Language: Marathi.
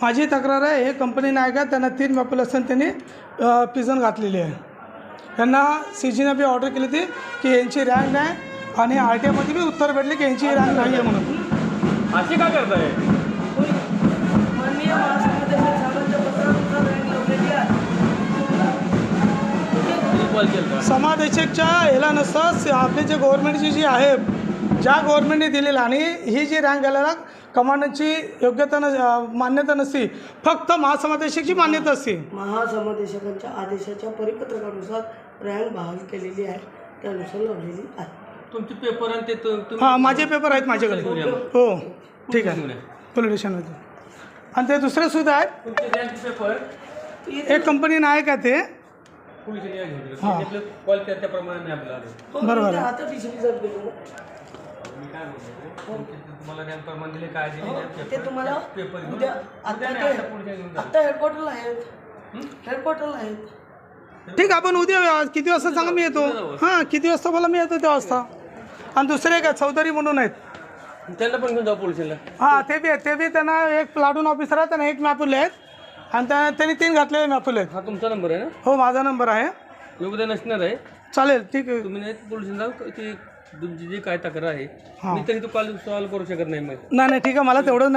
माझी तक्रार आहे, हे कंपनी नाही का त्यांना 3 मॅपल असताना त्यांनी पिजन घातलेली आहे. त्यांना CGने बी ऑर्डर केली होती की यांची रँक नाही आणि RTIमध्ये बी उत्तर भेटले की यांची रँक नाही आहे म्हणून. अशी का करताय? समादेशकच्या ह्याला नसतं, आपले जे गव्हर्नमेंटची जी आहे, ज्या गव्हर्नमेंटने दिलेलं आणि ही जी रँक घालायला कमांडरची योग्यता मान्यता नसते, फक्त महासमादेशकची मान्यता असते. महासमादेशकांच्या आदेशाच्या परिपत्रकानुसार रँक बहाल केलेली आहे, त्यानुसार लावलेली आहे. तुमचे पेपर आणि ते हां, माझे पेपर आहेत माझ्याकडे. हो ठीक आहे, पोलीस स्टेशनमध्ये. आणि ते दुसरे सुद्धा आहेत. तुमचे पेपर एक कंपनी नाही का ते पोलीस कॉल त्याप्रमाणे मी आपल्याला बरोबर आहे. आता DCP साहेब गेलो. मी काय म्हणतो, तुम्हाला रँक प्रमाण दिले काय दिले ते तुम्हाला पेपर उद्या आता हेडक्वार्टरला आहेत. हेडक्वार्टरला आहेत. ठीक आहे, आपण उद्या किती वाजता सांगा, मी येतो. हां, किती वाजता बोला, मी येतो त्या वाजता. आणि दुसरे काय चौधरी म्हणून आहेत, त्यांना पण घेऊन जाऊ पोलिसला. हां ते बी आहेत. ते बी त्यांना एक प्लाटून ऑफिसर आहे, त्यांना 1 मॅपुल आहेत आणि त्यांनी 3 घातलेले मॅपुल आहेत. हा तुमचा नंबर आहे ना? हो, माझा नंबर आहे. मी उद्या नसणार आहे. चालेल, ठीक आहे. तुम्ही नाही पोलिसांना ते तुमची जी काय तक्रार आहे मी तरी तो कॉल सॉल्व्ह करू शकत नाही. नाही ठीक आहे, मला तेवढं